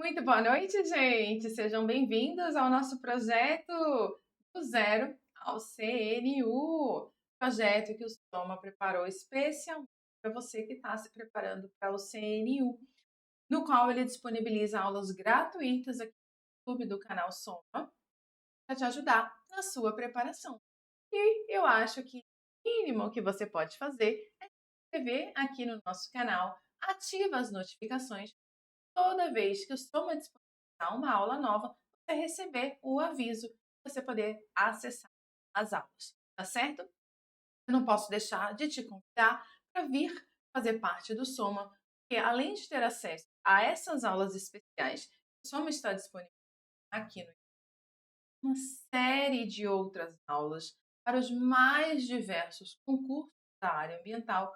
Muito boa noite, gente! Sejam bem-vindos ao nosso projeto do Zero ao CNU. Projeto que o Soma preparou especialmente para você que está se preparando para o CNU, no qual ele disponibiliza aulas gratuitas aqui no YouTube do canal Soma para te ajudar na sua preparação. E eu acho que o mínimo que você pode fazer é se inscrever aqui no nosso canal, ativa as notificações. Toda vez que o Soma disponibilizar uma aula nova, você receber o aviso para você poder acessar as aulas, tá certo? Eu não posso deixar de te convidar para vir fazer parte do Soma, porque além de ter acesso a essas aulas especiais, o Soma está disponível aqui no uma série de outras aulas para os mais diversos concursos da área ambiental,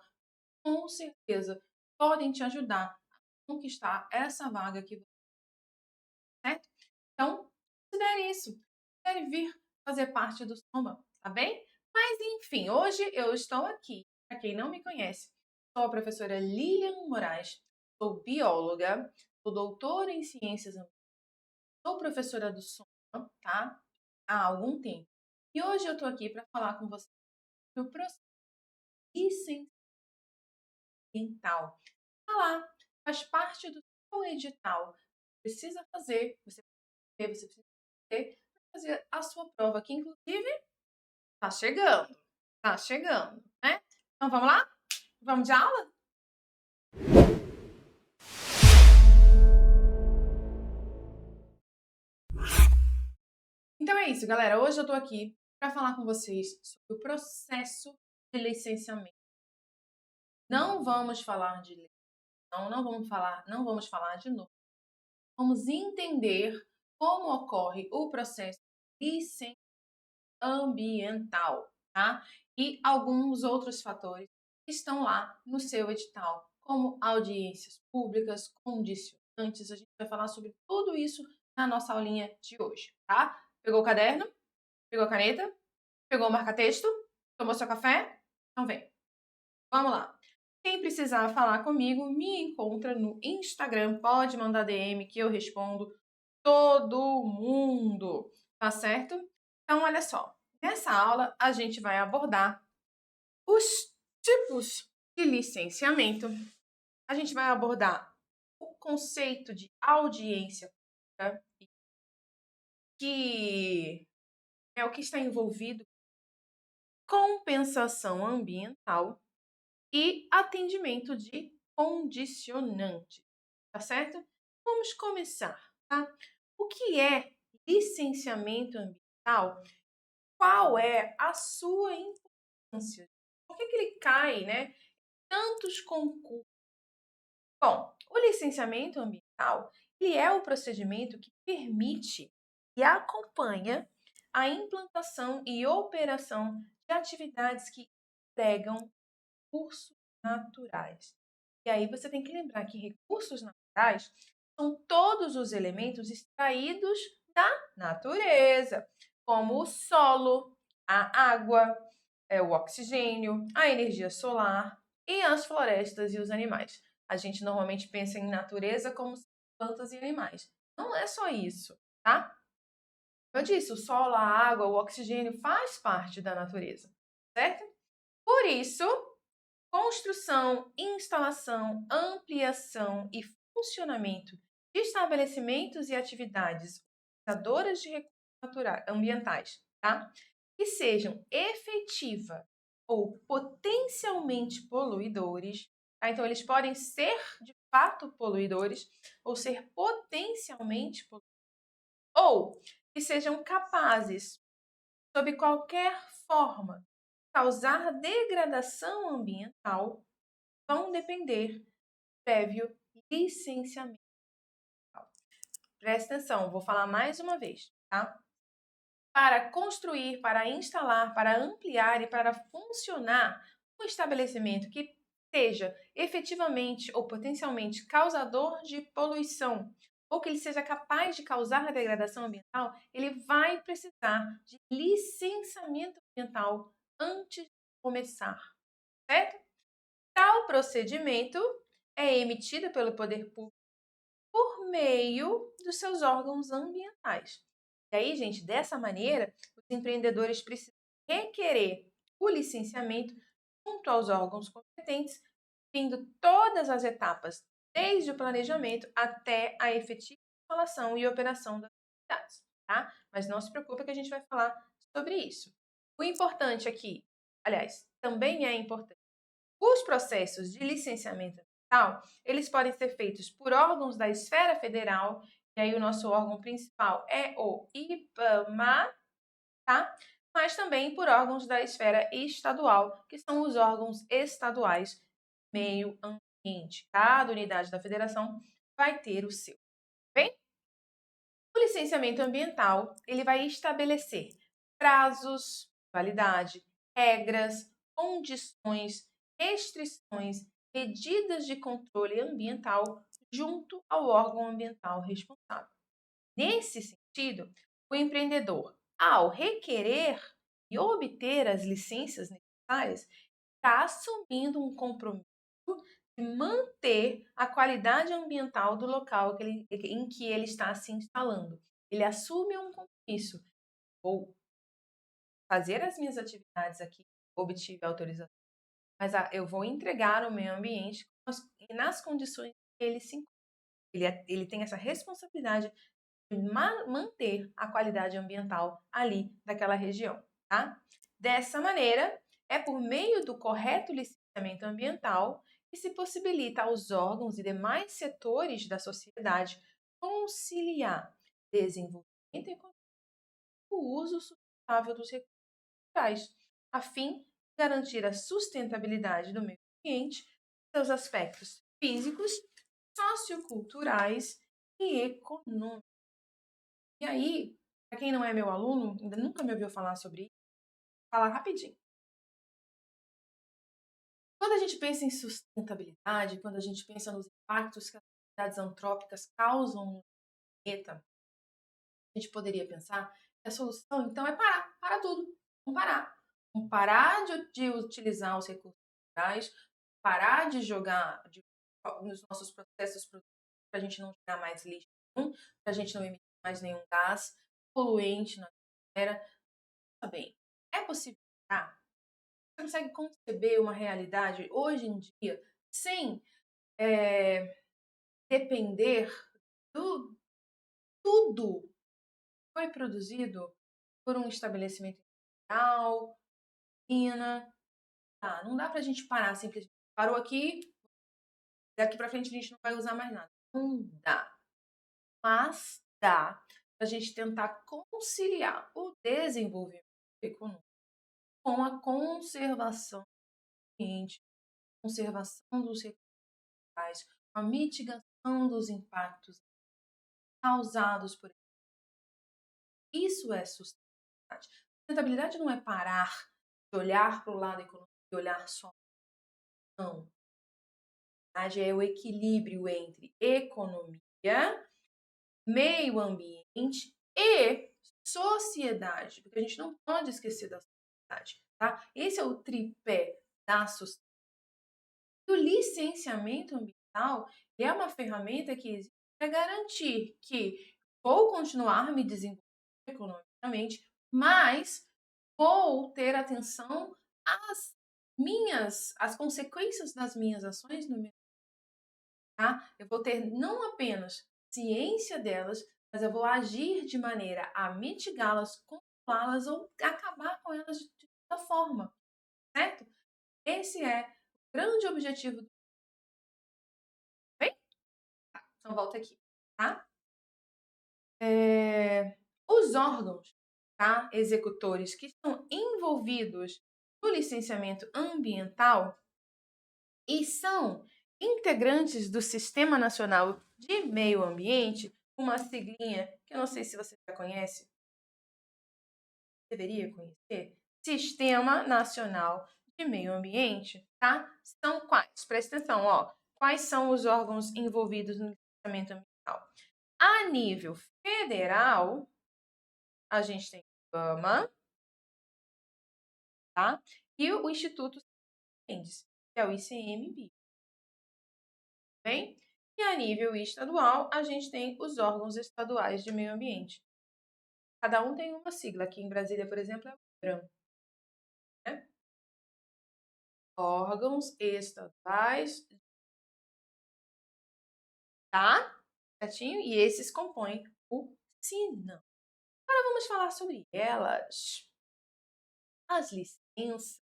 com certeza podem te ajudar a conquistar essa vaga que você quer, certo? Então, considere isso, considere vir fazer parte do Soma, tá bem? Mas enfim, hoje eu estou aqui, para quem não me conhece, sou a professora Lilian Moraes, sou bióloga, sou doutora em ciências ambientais, sou professora do Soma, tá? Há algum tempo. E hoje eu estou aqui para falar com você sobre o processo de licenciamento ambiental. Tá lá, faz parte do seu edital. Precisa fazer, você precisa ter para fazer a sua prova, que inclusive tá chegando, né? Então vamos lá? Vamos de aula? Então é isso, galera. Hoje eu tô aqui para falar com vocês sobre o processo de licenciamento. Não vamos falar de lei, não vamos falar de novo. Vamos entender como ocorre o processo de licenciamento ambiental, tá? E alguns outros fatores que estão lá no seu edital, como audiências públicas, condicionantes. A gente vai falar sobre tudo isso na nossa aulinha de hoje, tá? Pegou o caderno? Pegou a caneta? Pegou o marca-texto? Tomou seu café? Então vem. Vamos lá. Quem precisar falar comigo, me encontra no Instagram, pode mandar DM que eu respondo todo mundo, tá certo? Então, olha só, nessa aula a gente vai abordar os tipos de licenciamento, a gente vai abordar o conceito de audiência pública, que é o que está envolvido compensação ambiental e atendimento de condicionantes, tá certo? Vamos começar, tá? O que é licenciamento ambiental? Qual é a sua importância? Por que ele cai, né? Tantos concursos. Bom, o licenciamento ambiental, ele é o procedimento que permite e acompanha a implantação e operação de atividades que empregam recursos naturais. E aí você tem que lembrar que recursos naturais são todos os elementos extraídos da natureza, como o solo, a água, o oxigênio, a energia solar e as florestas e os animais. A gente normalmente pensa em natureza como plantas e animais. Não é só isso, tá? Eu disse, o solo, a água, o oxigênio faz parte da natureza, certo? Por isso, construção, instalação, ampliação e funcionamento de estabelecimentos e atividades utilizadoras de recursos ambientais, tá? Que sejam efetiva ou potencialmente poluidores, tá? Então, eles podem ser de fato poluidores ou ser potencialmente poluidores, ou que sejam capazes, sob qualquer forma, causar degradação ambiental, vão depender do prévio licenciamento. Presta atenção, vou falar mais uma vez, tá? Para construir, para instalar, para ampliar e para funcionar um estabelecimento que seja efetivamente ou potencialmente causador de poluição, ou que ele seja capaz de causar a degradação ambiental, ele vai precisar de licenciamento ambiental antes de começar, certo? Tal procedimento é emitido pelo poder público por por meio dos seus órgãos ambientais. E aí, gente, dessa maneira, os empreendedores precisam requerer o licenciamento junto aos órgãos competentes, tendo todas as etapas, desde o planejamento até a efetiva instalação e operação das atividades, tá? Mas não se preocupe que a gente vai falar sobre isso. O importante aqui, aliás, também é importante, os processos de licenciamento ambiental, eles podem ser feitos por órgãos da esfera federal, e aí o nosso órgão principal é o IBAMA, tá? Mas também por órgãos da esfera estadual, que são os órgãos estaduais de meio ambiente. Cada unidade da federação vai ter o seu, bem? O licenciamento ambiental, ele vai estabelecer prazos, validade, regras, condições, restrições, medidas de controle ambiental junto ao órgão ambiental responsável. Nesse sentido, o empreendedor, ao requerer e obter as licenças necessárias, está assumindo um compromisso de manter a qualidade ambiental do local em que ele está se instalando. Ele assume um compromisso. Vou fazer as minhas atividades aqui, obtive a autorização, mas eu vou entregar o meio ambiente nas condições que ele se encontra. Ele tem essa responsabilidade de manter a qualidade ambiental ali daquela região, tá? Dessa maneira, é por meio do correto licenciamento ambiental que se possibilita aos órgãos e demais setores da sociedade conciliar desenvolvimento econômico e o uso sustentável dos recursos naturais, a fim de garantir a sustentabilidade do meio ambiente, seus aspectos físicos, socioculturais e econômicos. E aí, para quem não é meu aluno, ainda nunca me ouviu falar sobre isso, vou falar rapidinho. Quando a gente pensa em sustentabilidade, quando a gente pensa nos impactos que as atividades antrópicas causam no planeta, a gente poderia pensar que a solução, então, é parar tudo. Vamos parar. Vamos parar de utilizar os recursos naturais, parar de jogar nos nossos processos produtivos para a gente não gerar mais lixo nenhum, para a gente não emitir mais nenhum gás poluente na atmosfera. Tá bem, é possível parar? Você consegue conceber uma realidade hoje em dia sem depender do tudo que foi produzido por um estabelecimento industrial, usina? Tá, não dá pra gente parar simplesmente. Parou aqui, daqui pra frente a gente não vai usar mais nada. Não dá. Mas dá pra gente tentar conciliar o desenvolvimento econômico com a conservação do ambiente, conservação dos recursos, a mitigação dos impactos causados por isso. É sustentabilidade. Sustentabilidade não é parar de olhar para o lado econômico e olhar só. Não. É o equilíbrio entre economia, meio ambiente e sociedade, porque a gente não pode esquecer da sociedade, tá? Esse é o tripé da sustentabilidade. O licenciamento ambiental é uma ferramenta que existe para garantir que vou continuar me desenvolvendo economicamente, mas vou ter atenção às consequências das minhas ações no meu, tá? Eu vou ter não apenas ciência delas, mas eu vou agir de maneira a mitigá-las, controlá-las ou acabar com elas de toda forma, certo? Esse é o grande objetivo do bem? Então volta aqui, tá? Os órgãos, tá, executores que estão envolvidos no licenciamento ambiental e são integrantes do Sistema Nacional de Meio Ambiente, uma siglinha que eu não sei se você já conhece, deveria conhecer, Sistema Nacional de Meio Ambiente, tá? São quais? Presta atenção, ó. Quais são os órgãos envolvidos no licenciamento ambiental? A nível federal, a gente tem o IBAMA, tá? E o Instituto Mendes, que é o ICMBio. Bem? E a nível estadual, a gente tem os órgãos estaduais de meio ambiente. Cada um tem uma sigla. Aqui em Brasília, por exemplo, é o IBRAM, né? Órgãos estaduais, tá? Certinho? E esses compõem o CINAM. Agora vamos falar sobre elas. As licenças.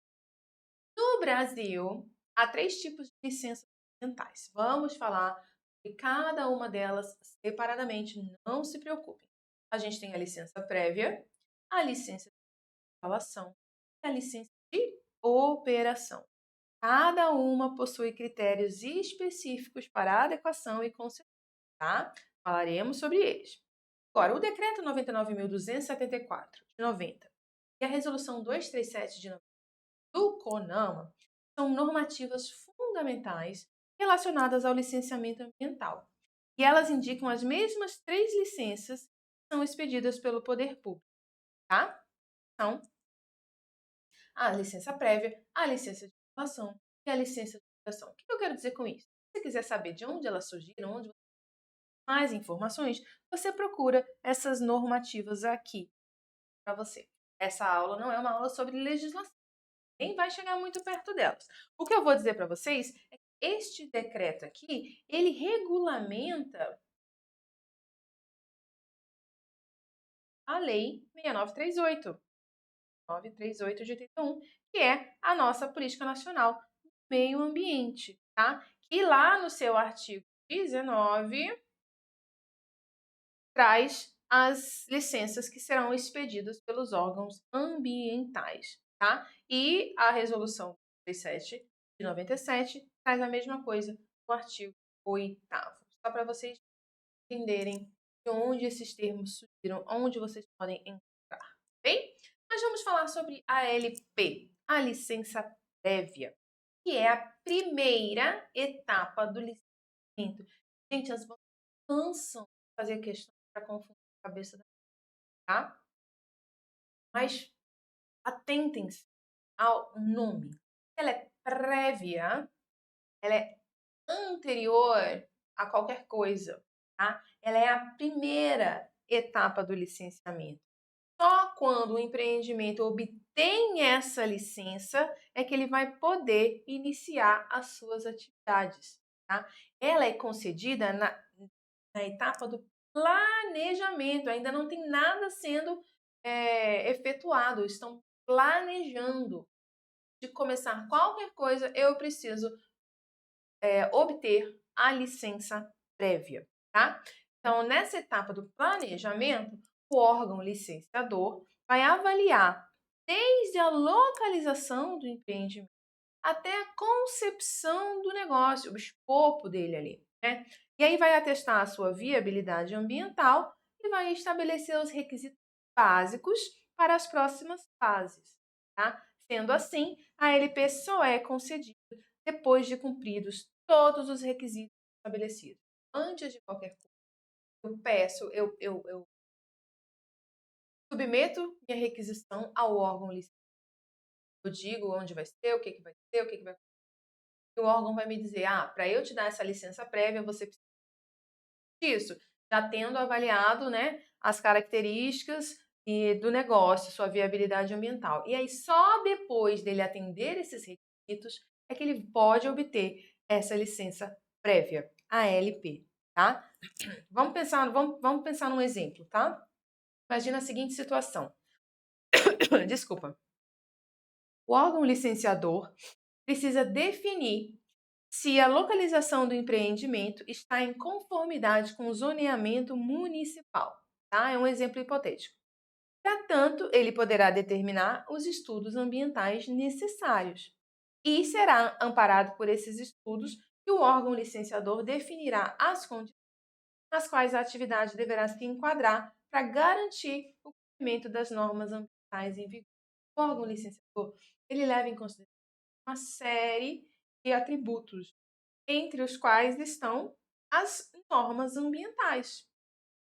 No Brasil, há 3 tipos de licenças ambientais. Vamos falar de cada uma delas separadamente, não se preocupem. A gente tem a licença prévia, a licença de instalação e a licença de operação. Cada uma possui critérios específicos para adequação e concessão, tá? Falaremos sobre eles. Agora, o Decreto 99.274 de 90 e a Resolução 237 de 90 do CONAMA são normativas fundamentais relacionadas ao licenciamento ambiental. E elas indicam as mesmas 3 licenças que são expedidas pelo poder público, tá? São a licença prévia, a licença de instalação e a licença de operação. O que eu quero dizer com isso? Se você quiser saber de onde elas surgiram, onde mais informações, você procura essas normativas aqui para você. Essa aula não é uma aula sobre legislação, nem vai chegar muito perto delas. O que eu vou dizer para vocês é que este decreto aqui, ele regulamenta a Lei 6938, 938 de 81, que é a nossa Política Nacional do Meio Ambiente, tá? Que lá no seu artigo 19 traz as licenças que serão expedidas pelos órgãos ambientais, tá? E a resolução 37 de 97 traz a mesma coisa no artigo 8º. Só para vocês entenderem de onde esses termos surgiram, onde vocês podem encontrar, bem? Mas vamos falar sobre a LP, a licença prévia, que é a primeira etapa do licenciamento. Gente, as pessoas cansam de fazer questão para confundir a cabeça da gente, tá? Mas atentem-se ao nome. Ela é prévia, ela é anterior a qualquer coisa, tá? Ela é a primeira etapa do licenciamento. Só quando o empreendimento obtém essa licença é que ele vai poder iniciar as suas atividades, tá? Ela é concedida na etapa do planejamento, ainda não tem nada sendo efetuado, estão planejando. De começar qualquer coisa, eu preciso obter a licença prévia, tá? Então, nessa etapa do planejamento, o órgão licenciador vai avaliar desde a localização do empreendimento até a concepção do negócio, o escopo dele ali, né? E aí vai atestar a sua viabilidade ambiental e vai estabelecer os requisitos básicos para as próximas fases, tá? Sendo assim, a LP só é concedida depois de cumpridos todos os requisitos estabelecidos. Antes de qualquer coisa, eu peço, eu submeto minha requisição ao órgão licenciador. Eu digo onde vai ser, o que vai ser, o que vai e o órgão vai me dizer, para eu te dar essa licença prévia, você precisa disso, já tendo avaliado, né, as características do negócio, sua viabilidade ambiental. E aí, só depois dele atender esses requisitos, é que ele pode obter essa licença prévia, a LP, tá? Vamos pensar num exemplo, tá? Imagina a seguinte situação. Desculpa. O órgão licenciador precisa definir se a localização do empreendimento está em conformidade com o zoneamento municipal, tá? É um exemplo hipotético. Para tanto, ele poderá determinar os estudos ambientais necessários e será amparado por esses estudos que o órgão licenciador definirá as condições nas quais a atividade deverá se enquadrar para garantir o cumprimento das normas ambientais em vigor. O órgão licenciador, ele leva em consideração uma série de atributos, entre os quais estão as normas ambientais,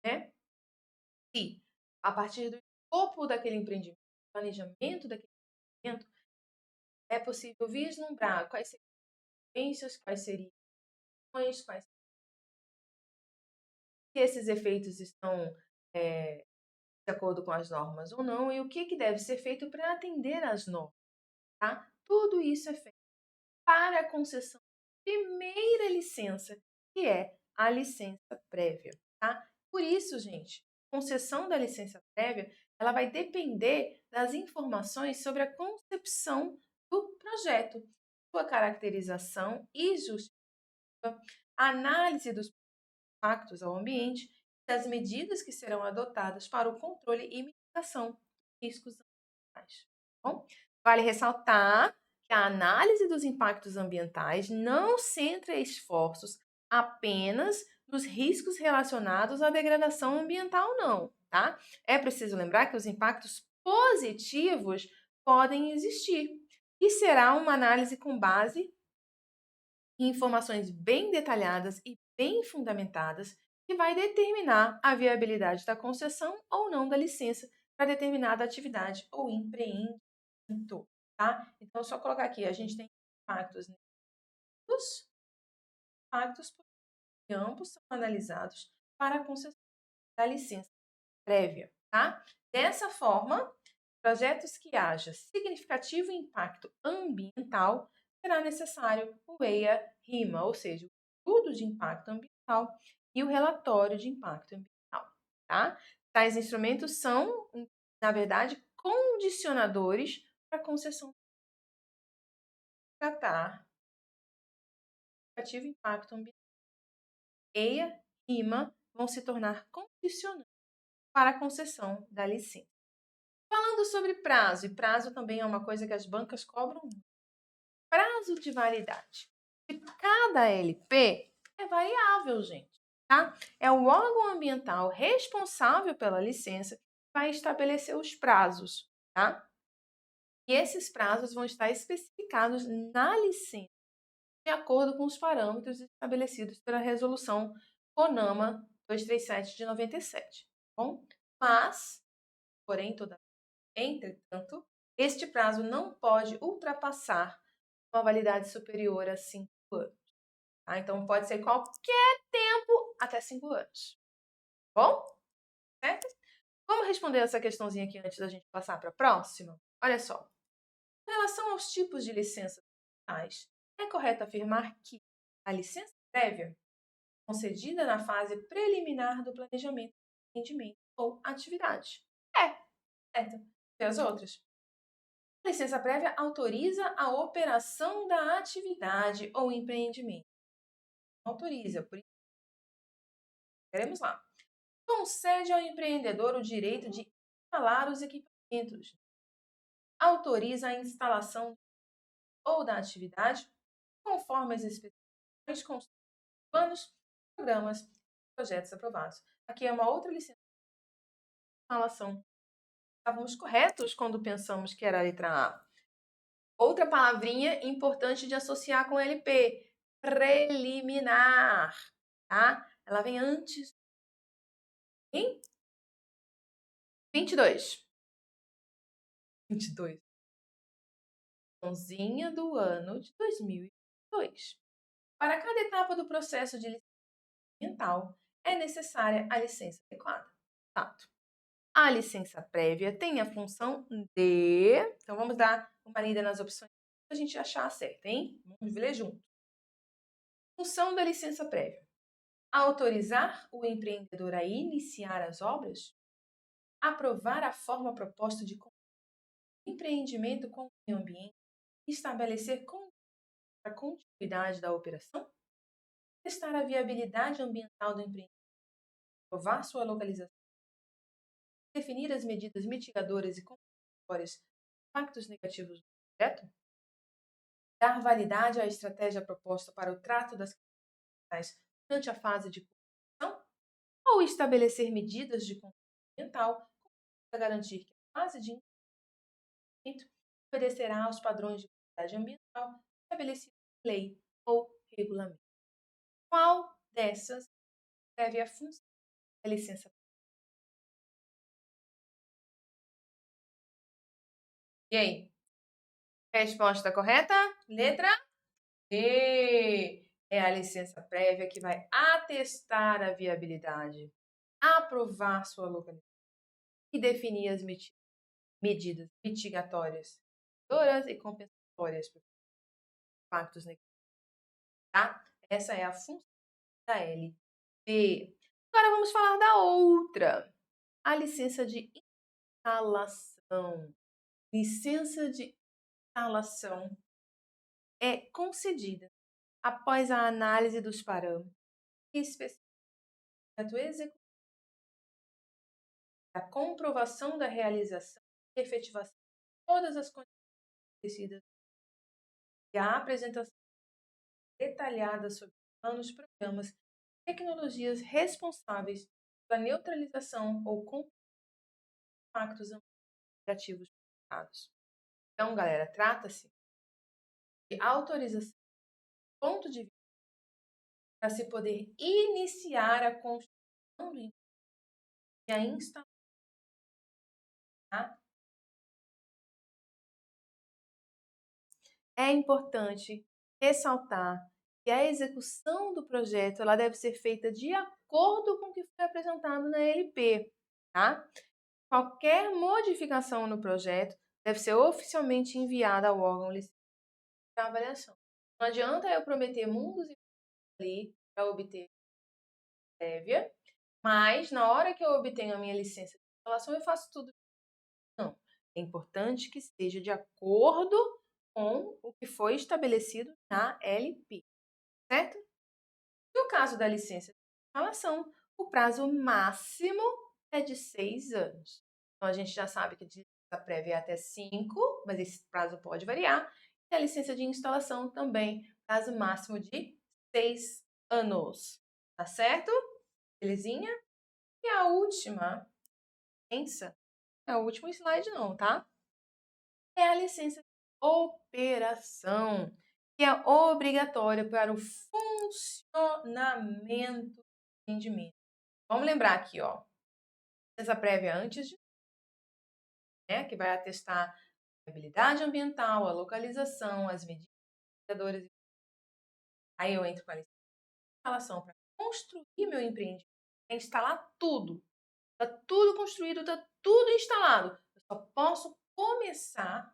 né? E, a partir do escopo daquele empreendimento, planejamento daquele empreendimento, é possível vislumbrar quais seriam as consequências, quais seriam as ações, quais se esses efeitos estão de acordo com as normas ou não e o que deve ser feito para atender às normas, tá? Tudo isso é feito para a concessão da primeira licença, que é a licença prévia, tá? Por isso, gente, concessão da licença prévia, ela vai depender das informações sobre a concepção do projeto, sua caracterização e justificativa, a análise dos impactos ao ambiente e das medidas que serão adotadas para o controle e mitigação de riscos ambientais. Bom, vale ressaltar que a análise dos impactos ambientais não centra esforços apenas nos riscos relacionados à degradação ambiental, não, tá? É preciso lembrar que os impactos positivos podem existir e será uma análise com base em informações bem detalhadas e bem fundamentadas que vai determinar a viabilidade da concessão ou não da licença para determinada atividade ou empreendimento, tá? Então, só colocar aqui, a gente tem impactos negativos, impactos que ambos são analisados para a concessão da licença prévia, tá? Dessa forma, projetos que haja significativo impacto ambiental, será necessário o EIA-RIMA, ou seja, o estudo de impacto ambiental e o relatório de impacto ambiental, tá? Tais instrumentos são, na verdade, condicionadores para a concessão tratar significativo impacto ambiental. EIA-RIMA vão se tornar condicionantes para a concessão da licença. Falando sobre prazo, e prazo também é uma coisa que as bancas cobram muito. Prazo de validade de cada LP é variável, gente, tá? É o órgão ambiental responsável pela licença que vai estabelecer os prazos, tá? E esses prazos vão estar especificados na licença, de acordo com os parâmetros estabelecidos pela resolução CONAMA 237 de 97, tá bom? Mas, porém, entretanto, este prazo não pode ultrapassar uma validade superior a 5 anos. Tá? Então, pode ser qualquer tempo até 5 anos. Bom? Certo? Vamos responder essa questãozinha aqui antes da gente passar para a próxima? Olha só. Em relação aos tipos de licenças ambientais, é correto afirmar que a licença prévia, concedida na fase preliminar do planejamento, empreendimento ou atividade. Certo? E as outras? A licença prévia autoriza a operação da atividade ou empreendimento. Autoriza, por isso, queremos lá. Concede ao empreendedor o direito de instalar os equipamentos. Autoriza a instalação ou da atividade conforme as especificações com os planos, programas e projetos aprovados. Aqui é uma outra licença de instalação. Estávamos corretos quando pensamos que era a letra A. Outra palavrinha importante de associar com LP, preliminar, tá? Ela vem antes. Em 22. 22. Mãozinha do ano de 2022. Para cada etapa do processo de licença ambiental, é necessária a licença adequada. Fato. A licença prévia tem a função de... Então, vamos dar uma lida nas opções para a gente achar certo, hein? Vamos ler junto. Função da licença prévia. Autorizar o empreendedor a iniciar as obras. Aprovar a forma proposta de empreendimento com o meio ambiente. Estabelecer condições para a continuidade da operação. Testar a viabilidade ambiental do empreendimento. Aprovar sua localização. Definir as medidas mitigadoras e compensatórias de impactos negativos do projeto. Dar validade à estratégia proposta para o trato das questões durante a fase de construção. Ou estabelecer medidas de controle ambiental para garantir que a fase de empreendimento obedecerá aos padrões de qualidade ambiental estabelecidos em lei ou regulamento. Qual dessas deve a função da licença? E aí? Resposta correta? Letra D. é a licença prévia que vai atestar a viabilidade, aprovar sua localização e definir as medidas mitigatórias e compensatórias para impactos negativos, tá? Essa é a função da LP. Agora vamos falar da outra, a licença de instalação. Licença de instalação é concedida após a análise dos parâmetros específicos do executivo, a comprovação da realização e efetivação de todas as condições estabelecidas e a apresentação detalhada sobre planos, programas e tecnologias responsáveis pela neutralização ou controle de impactos negativos provocados. Então, galera, trata-se de autorização, ponto de vista, para se poder iniciar a construção do e a instalação. Tá? É importante ressaltar que a execução do projeto ela deve ser feita de acordo com o que foi apresentado na LP. Tá? Qualquer modificação no projeto deve ser oficialmente enviada ao órgão licitador para avaliação. Não adianta eu prometer mundos e ali para obter prévia, mas na hora que eu obtenho a minha licença de instalação, eu faço tudo. Não. É importante que esteja de acordo com o que foi estabelecido na LP, certo? No caso da licença de instalação, o prazo máximo é de 6 anos. Então, a gente já sabe que a licença prévia é até 5, mas esse prazo pode variar. E a licença de instalação também, prazo máximo de 6 anos. Tá certo? Belezinha? E a última licença, é o último slide não, tá? É a licença de operação, que é obrigatória para o funcionamento do empreendimento. Vamos lembrar aqui, ó, licença prévia antes de, né, que vai atestar a viabilidade ambiental, a localização, as medidas mitigadoras. Aí eu entro com a licença de instalação para construir meu empreendimento, para instalar tudo. Está tudo construído, está tudo instalado. Eu só posso começar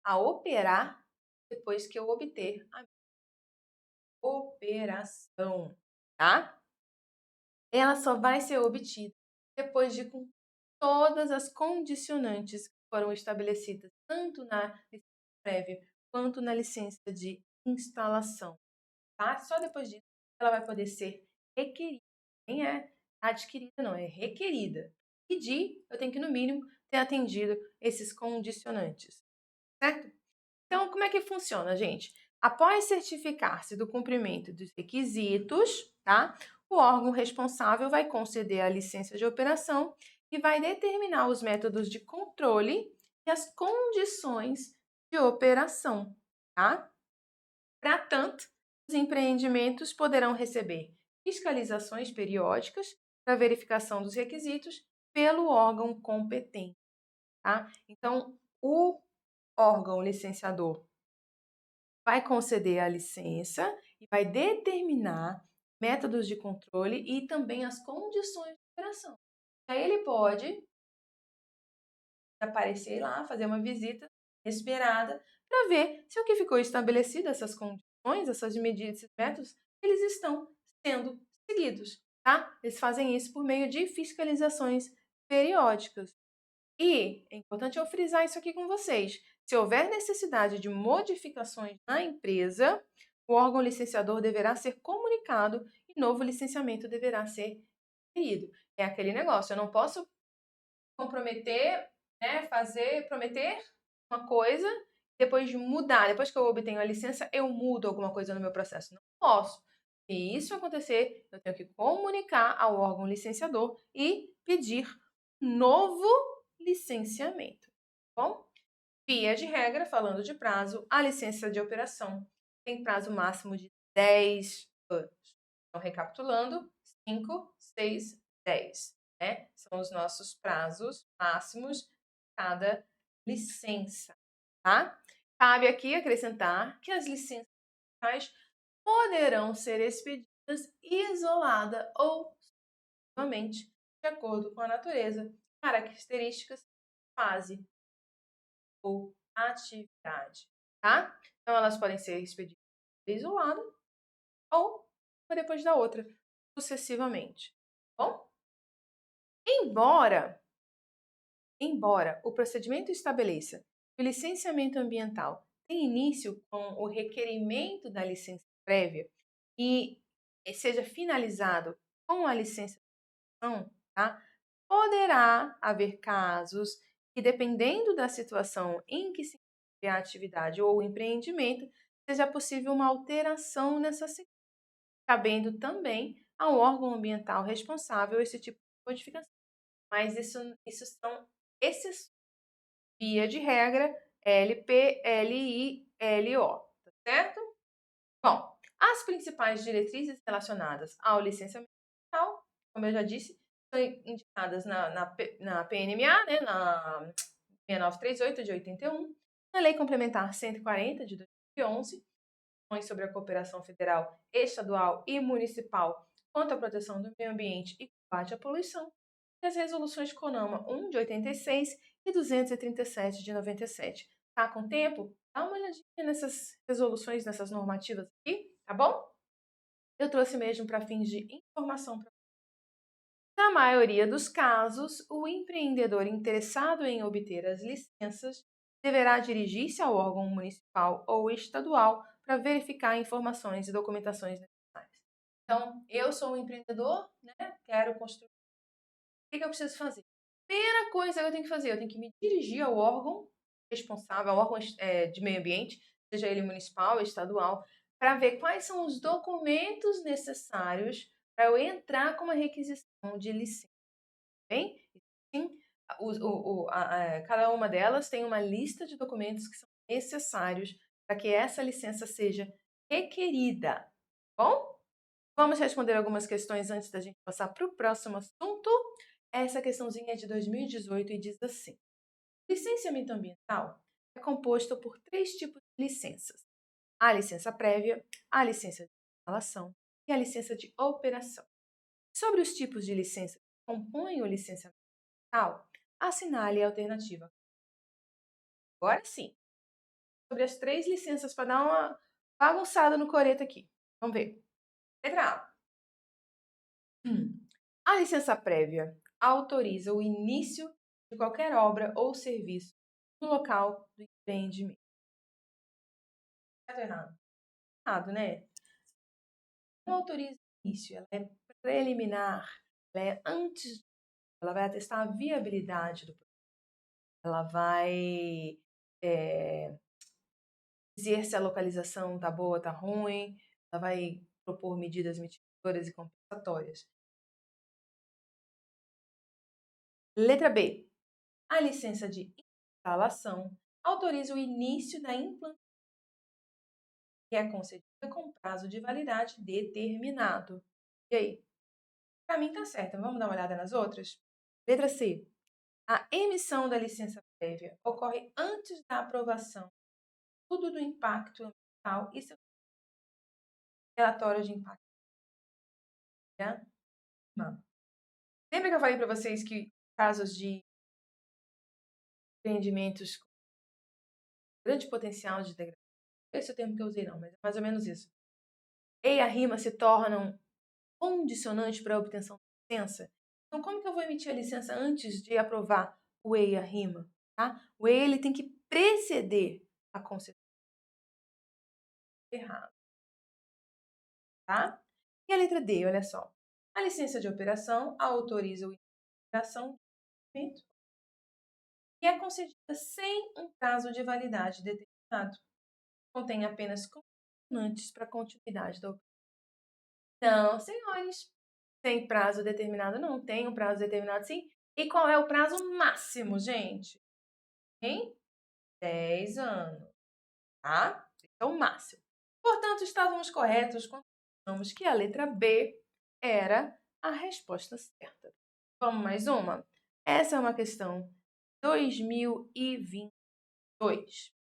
a operar depois que eu obter a operação, tá? Ela só vai ser obtida depois de cumprir todas as condicionantes que foram estabelecidas tanto na licença prévia quanto na licença de instalação, tá? Só depois disso ela vai poder ser requerida. Nem é adquirida, não, é requerida. Pedir, eu tenho que, no mínimo, ter atendido esses condicionantes, certo? Então, como é que funciona, gente? Após certificar-se do cumprimento dos requisitos, tá? O órgão responsável vai conceder a licença de operação e vai determinar os métodos de controle e as condições de operação, tá? Para tanto, os empreendimentos poderão receber fiscalizações periódicas para verificação dos requisitos pelo órgão competente, tá? Então, o órgão licenciador vai conceder a licença e vai determinar métodos de controle e também as condições de operação. Aí ele pode aparecer lá, fazer uma visita esperada para ver se o que ficou estabelecido, essas condições, essas medidas, esses métodos, eles estão sendo seguidos, tá? Eles fazem isso por meio de fiscalizações periódicas. E é importante eu frisar isso aqui com vocês. Se houver necessidade de modificações na empresa, o órgão licenciador deverá ser comunicado e novo licenciamento deverá ser requerido. É aquele negócio, eu não posso comprometer, né, prometer uma coisa, depois de mudar, depois que eu obtenho a licença, eu mudo alguma coisa no meu processo. Não posso. Se isso acontecer, eu tenho que comunicar ao órgão licenciador e pedir novo licenciamento. Tá bom? Via de regra, falando de prazo, a licença de operação tem prazo máximo de 10 anos. Então, recapitulando, 5, 6, 10. Né? São os nossos prazos máximos de cada licença. Tá? Cabe aqui acrescentar que as licenças poderão ser expedidas isolada ou sucessivamente, de acordo com a natureza, características, fase ou atividade, tá? Então, elas podem ser expedidas isolada ou uma depois da outra, sucessivamente. Bom, embora o procedimento estabeleça que o licenciamento ambiental tem início com o requerimento da licença prévia e seja finalizado com a licença, tá? Poderá haver casos que, dependendo da situação em que se encontre a atividade ou o empreendimento, seja possível uma alteração nessa sequência, cabendo também ao órgão ambiental responsável esse tipo de modificação. Mas isso são exceções. Via de regra, LP, LI, LO, tá certo? Bom, as principais diretrizes relacionadas ao licenciamento ambiental, como eu já disse, são indicadas na PNMA, né, na 6938 de 81, na Lei Complementar 140 de 2011, sobre a cooperação federal, estadual e municipal quanto à proteção do meio ambiente e combate à poluição, e as resoluções CONAMA 1 de 86 e 237 de 97. Tá com tempo? Dá uma olhadinha nessas resoluções, nessas normativas aqui, tá bom? Eu trouxe mesmo para fins de informação. Na maioria dos casos, o empreendedor interessado em obter as licenças deverá dirigir-se ao órgão municipal ou estadual para verificar informações e documentações necessárias. Então, eu sou um empreendedor, né? Quero construir. O que eu preciso fazer? Primeira coisa que eu tenho que fazer, eu tenho que me dirigir ao órgão responsável, ao órgão de meio ambiente, seja ele municipal, estadual, para ver quais são os documentos necessários para eu entrar com uma requisição de licença. Bem? Sim, cada uma delas tem uma lista de documentos que são necessários para que essa licença seja requerida. Bom? Vamos responder algumas questões antes da gente passar para o próximo assunto. Essa questãozinha é de 2018 e diz assim: o licenciamento ambiental é composto por 3 tipos de licenças: a licença prévia, a licença de instalação e a licença de operação. Sobre os tipos de licença que compõem o licenciamento ambiental, assinale a alternativa. Agora sim, sobre as 3 licenças para dar uma bagunçada no coreto aqui. Vamos ver. Letra A. A licença prévia autoriza o início de qualquer obra ou serviço no local do empreendimento. Certo ou errado? Errado, né? Não autoriza o início, ela é preliminar, ela é antes, ela vai atestar a viabilidade do projeto. Ela vai dizer se a localização está boa, está ruim, ela vai propor medidas mitigadoras e compensatórias. Letra B. A licença de instalação autoriza o início da implantação, que é concedida com prazo de validade determinado. E aí? Para mim tá certo. Vamos dar uma olhada nas outras? Letra C. A emissão da licença prévia ocorre antes da aprovação tudo do impacto ambiental e seu relatório de impacto. Lembra que eu falei para vocês que casos de empreendimentos com grande potencial de degradação, esse é o termo que eu usei não, mas é mais ou menos isso. E a rima se tornam condicionantes para a obtenção da licença. Então, como que eu vou emitir a licença antes de aprovar o E e a rima? Tá? O E ele tem que preceder a concessão. Errado. Tá? E a letra D, olha só. A licença de operação autoriza o início da operação do empreendimento e é concedida sem um prazo de validade determinado. Contém apenas condicionantes para a continuidade da operação. Não, senhores. Sem prazo determinado, não. Tem um prazo determinado, sim. E qual é o prazo máximo, gente? Em 10 anos, tá? Esse é o máximo. Portanto, estávamos corretos quando achamos que a letra B era a resposta certa. Vamos mais uma? Essa é uma questão 2022.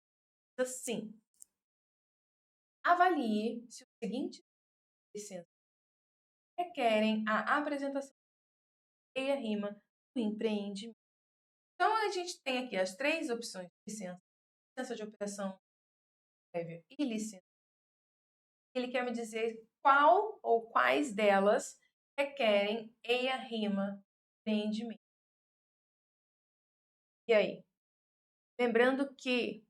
Assim, avalie se os seguintes licenças requerem a apresentação e a rima do empreendimento. Então, a gente tem aqui as 3 opções de licença: licença de operação prévia e licença. Ele quer me dizer qual ou quais delas requerem EIA, RIMA, empreendimento. E aí? Lembrando que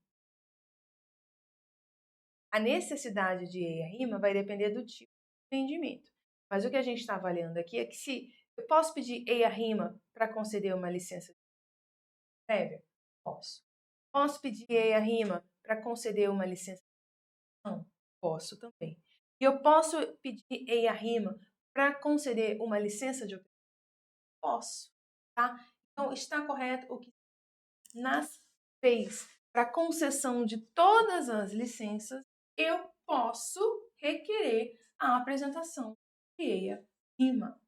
a necessidade de EIA, RIMA vai depender do tipo de empreendimento. Mas o que a gente está avaliando aqui é que se eu posso pedir EIA, RIMA para conceder uma licença prévia? Posso. Posso pedir EIA, RIMA para conceder uma licença? Não, posso também. E eu posso pedir EIA, RIMA para conceder uma licença de operação? Posso, tá? Então, está correto o que nas leis para concessão de todas as licenças, eu posso requerer a apresentação de EIA, RIMA,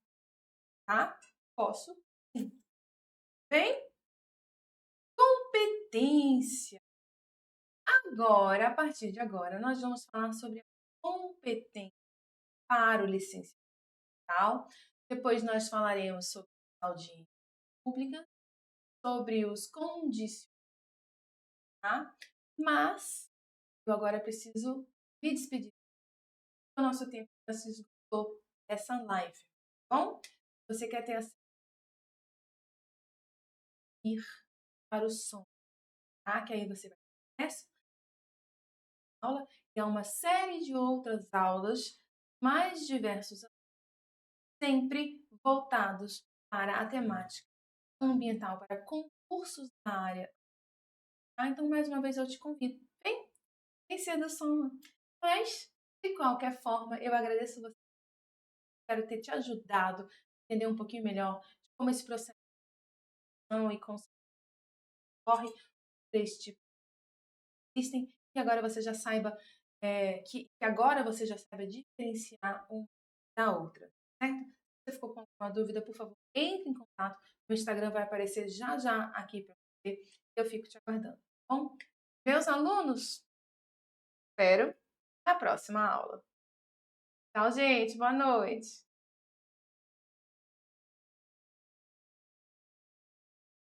tá? Posso, sim. Bem, competência. Agora, a partir de agora, nós vamos falar sobre a competência para o licenciamento. Depois nós falaremos sobre a audiência pública, sobre os condicionais, tá? Mas eu agora preciso me despedir. O nosso tempo já se esgotou dessa live, tá bom? Você quer ter acesso ir para o som, tá? Que aí você vai ter acesso à aula e a uma série de outras aulas mais diversos, sempre voltados para a temática ambiental, para concursos da área. Tá? Então, mais uma vez, eu te convido. Vem ser do som. Mas, de qualquer forma, eu agradeço você. Espero ter te ajudado a entender um pouquinho melhor de como esse processo e corre por esse tipo existem, e agora você já saiba que agora você já saiba diferenciar uma da outra, certo? Se você ficou com alguma dúvida, por favor, entre em contato. O Instagram vai aparecer já já aqui para você. Eu fico te aguardando, tá bom? Meus alunos, espero na próxima aula. Tchau, gente. Boa noite.